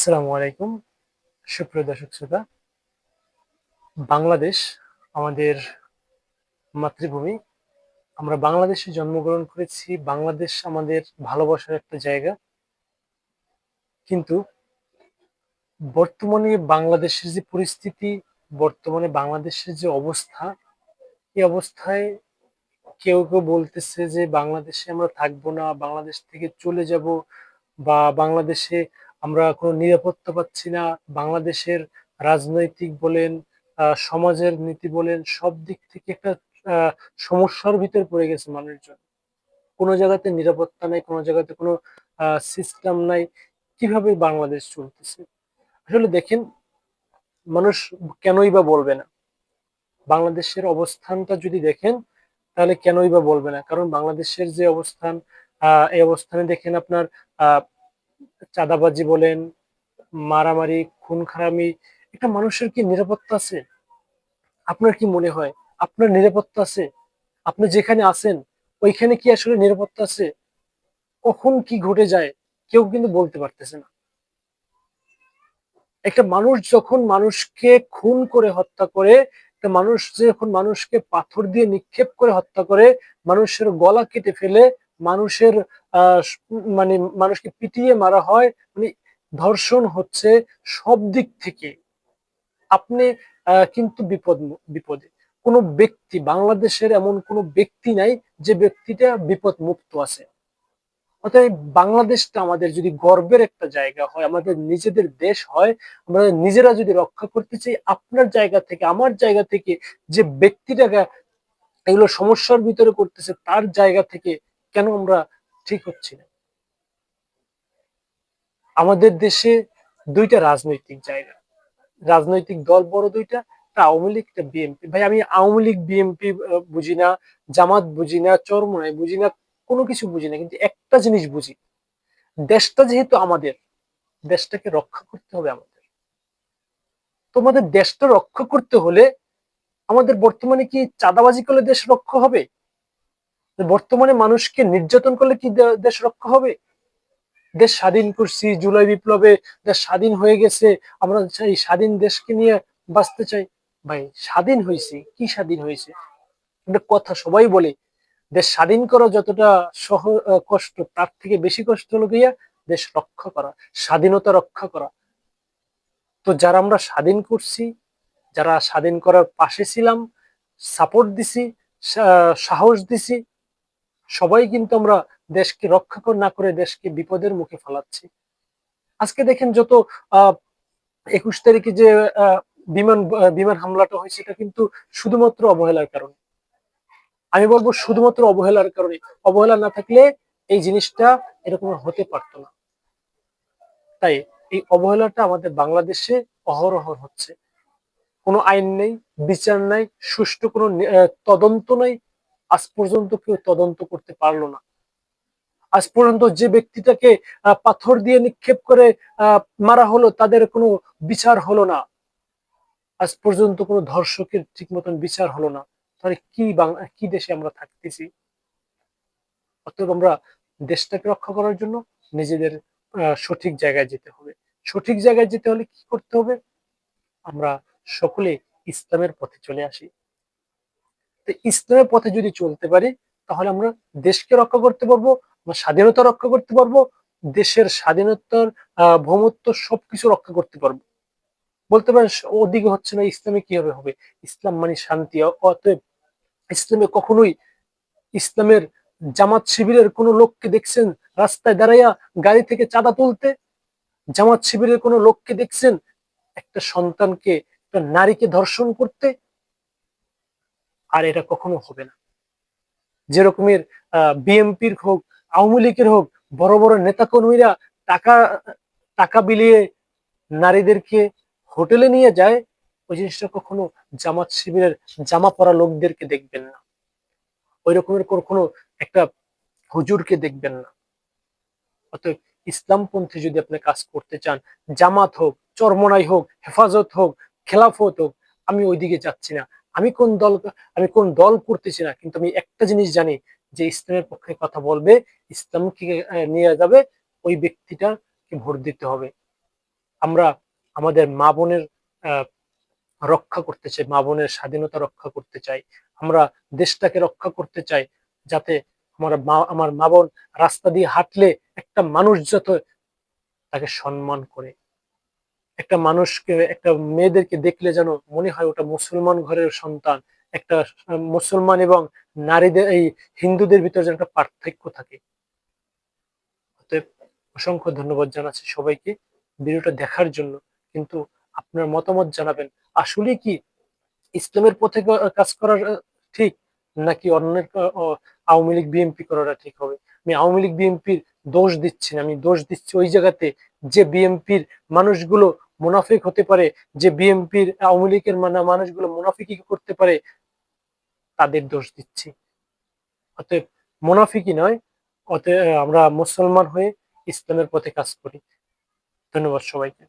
আসসালামু আলাইকুম। সুপ্রিয় দর্শক শ্রোতা, বাংলাদেশ আমাদের মাতৃভূমি। আমরা বাংলাদেশে জন্মগ্রহণ করেছি। বাংলাদেশ আমাদের ভালোবাসার একটা জায়গা। কিন্তু বর্তমানে বাংলাদেশের যে পরিস্থিতি, বর্তমানে বাংলাদেশের যে অবস্থা, এই অবস্থায় কেউ বলতেছে যে বাংলাদেশে আমরা থাকবো না, বাংলাদেশ থেকে চলে যাব, বা বাংলাদেশে আমরা কোনো নিরাপত্তা পাচ্ছি না। বাংলাদেশের রাজনৈতিক বলেন, সমাজের নীতি বলেন, সব দিক থেকে একটা সমস্যার ভিতর পড়ে গেছে মানুষজন। কোনো জায়গাতে নিরাপত্তা নাই, কোনো জায়গাতে কোনো সিস্টেম নাই। কিভাবে বাংলাদেশ চলতেছে? আসলে দেখেন, মানুষ কেনই বা বলবে না? বাংলাদেশের অবস্থানটা যদি দেখেন, তাহলে কেনই বা বলবে না? কারণ বাংলাদেশের যে অবস্থান, এই অবস্থানে দেখেন আপনার আহ চাঁদাবাজি বলেন, মারামারি, খুন খারামি। একটা মানুষের কি নিরাপত্তা আছে? আপনার কি মনে হয় আপনার নিরাপত্তা আছে? আপনি যেখানে আছেন ওইখানে কি আসলে নিরাপত্তা আছে? কখন কি ঘটে যায় কেউ কিন্তু বলতে পারতেছে না। একটা মানুষ যখন মানুষকে খুন করে হত্যা করে, একটা মানুষ যখন মানুষকে পাথর দিয়ে নিক্ষেপ করে হত্যা করে, মানুষের গলা কেটে ফেলে, মানুষের মানে মানুষকে পিটিয়ে মারা হয়, মানে ধর্ষণ হচ্ছে সব দিক থেকে। আপনি কিন্তু বিপদে। কোনো ব্যক্তি, বাংলাদেশের এমন কোনো ব্যক্তি নাই যে ব্যক্তিটা বিপদ মুক্ত আছে। অতএব বাংলাদেশটা আমাদের যদি গর্বের একটা জায়গা হয়, আমাদের নিজেদের দেশ হয়, আমরা নিজেরা যদি রক্ষা করতে চাই, আপনার জায়গা থেকে আমার জায়গা থেকে, যে ব্যক্তিটাকে এগুলো সমস্যার ভিতরে করতেছে তার জায়গা থেকে কেন আমরা ঠিক হচ্ছি না? আমাদের দেশে দুইটা রাজনৈতিক জায়গা, রাজনৈতিক দল বড় দুইটা, একটা আওয়ামী লীগ, একটা বিএনপি। ভাই, আমি আওয়ামী লীগ বিএনপি বুঝি না, জামাত বুঝি না, চরমোনাই বুঝি না, কোনো কিছু বুঝি না, কিন্তু একটা জিনিস বুঝি, দেশটা যেহেতু আমাদের, দেশটাকে রক্ষা করতে হবে আমাদের। তোমাদের দেশটা রক্ষা করতে হলে আমাদের বর্তমানে কি চাঁদাবাজি করলে দেশ রক্ষা হবে? বর্তমানে মানুষকে নির্যাতন করলে কি দেশ রক্ষা হবে? দেশ স্বাধীন করছি জুলাই বিপ্লবে, দেশ স্বাধীন হয়ে গেছে, আমরা চাই স্বাধীন দেশকে নিয়ে বাঁচতে চাই। ভাই, স্বাধীন হয়েছে কি স্বাধীন হয়েছে? একটা কথা সবাই বলে, দেশ স্বাধীন করা যতটা সহ কষ্ট, তার থেকে বেশি কষ্ট হলো গিয়া দেশ রক্ষা করা, স্বাধীনতা রক্ষা করা। তো যারা আমরা স্বাধীন করছি, যারা স্বাধীন করার পাশে ছিলাম, সাপোর্ট দিছি, সাহস দিছি, সবাই কিন্তু আমরা দেশকে রক্ষা না করে দেশকে বিপদের মুখে ফেলাচ্ছি। আজকে দেখেন, যত আহ 21 তারিখে যে আহ, বিমান হামলাটা হয়েছে, এটা কিন্তু শুধুমাত্র অবহেলার কারণে। আমি বলবো শুধুমাত্র অবহেলার কারণে। অবহেলা না থাকলে এই জিনিসটা এরকম হতে পারতো না। তাই এই অবহেলাটা আমাদের বাংলাদেশে অহরহ হচ্ছে। কোনো আইন নেই, বিচার নাই, সুষ্ঠু কোনো তদন্ত নাই। আজ পর্যন্ত কেউ তদন্ত করতে পারলো না। আজ পর্যন্ত যে ব্যক্তিটাকে পাথর দিয়ে নিক্ষেপ করে মারা হলো, তাদের কোনো বিচার হলো না। আজ পর্যন্ত কোনো ধর্ষকের ঠিক মতন বিচার হলো না। তাহলে কি দেশে আমরা থাকতেছি? অতএব আমরা দেশটাকে রক্ষা করার জন্য নিজেদের সঠিক জায়গায় যেতে হবে। সঠিক জায়গায় যেতে হলে কি করতে হবে? আমরা সকলে ইসলামের পথে চলে আসি। তো ইসলামের পথে যদি চলতে পারি, তাহলে আমরা দেশকে রক্ষা করতে পারবো, আমরা স্বাধীনতা রক্ষা করতে পারবো, দেশের স্বাধীনতার ভৌমত্ব সবকিছু রক্ষা করতে পারবো। বলতে পারেন ওদিকে হচ্ছে না, ইসলামে কিভাবে হবে? ইসলাম মানে শান্তি। অতএব ইসলামে কখনোই, ইসলামের জামাত শিবিরের কোন লোককে দেখছেন রাস্তায় দাঁড়াইয়া গাড়ি থেকে চাঁদা তুলতে? জামাত শিবিরের কোন লোককে দেখছেন একটা সন্তানকে, একটা নারীকে ধর্ষণ করতে? আর এটা কখনো হবে না। যেরকমের বিএনপির হোক, আওয়ামী লীগের হোক, বড় বড় নেতাকর্মীরা টাকা টাকা বিলিয়ে নারীদেরকে হোটেলে নিয়ে যায়, ওই জিনিসটা কখনো জামাত শিবিরের জামা পরা লোকদেরকে দেখবেন না। ওই রকমের কোনো একটা হুজুরকে দেখবেন না। অতএব ইসলামপন্থী যদি আপনি কাজ করতে চান, জামাত হোক, চরমনাই হোক, হেফাজত হোক, খেলাফত হোক, আমি ওইদিকে যাচ্ছি না। আমি কোন দল করতেছি না, কিন্তু আমি একটা জিনিস জানি, যে ইসলামের পক্ষে কথা বলবে, ইসলামকে নিয়ে যাবে, ওই ব্যক্তিটাকে ভোট দিতে হবে। আমরা আমাদের মা বোনের রক্ষা করতে চাই, মা বোনের স্বাধীনতা রক্ষা করতে চাই, আমরা দেশটাকে রক্ষা করতে চাই, যাতে আমার মা বোন রাস্তা দিয়ে হাঁটলে একটা মানুষ যত তাকে সম্মান করে, একটা মানুষকে, একটা মেয়েদেরকে দেখলে যেন মনে হয় ওটা মুসলমান ঘরের সন্তান, একটা মুসলমান এবং নারীদের, এই হিন্দুদের ভিতরে যেন একটা পার্থক্য থাকে। অতএব অসংখ্য ধন্যবাদ জানাচ্ছি সবাইকে ভিডিওটা দেখার জন্য। কিন্তু আপনার মতামত জানাবেন, আসলে কি ইসলামের পথে কাজ করা ঠিক, নাকি অন্যের আওয়ামী লীগ বিএনপি করাটা ঠিক হবে? আমি আওয়ামী লীগ বিএনপির দোষ দিচ্ছি না, আমি দোষ দিচ্ছি ওই জায়গাতে যে বিএনপির মানুষগুলো মুনাফিক হতে পারে, যে বিএনপির আওয়ামী লীগের মানুষগুলো মুনাফিকি করতে পারে, তাদের দোষ দিচ্ছি। অতএব মুনাফিকি নয়, অতএব আমরা মুসলমান হয়ে ইসলামের পথে কাজ করি। ধন্যবাদ সবাইকে।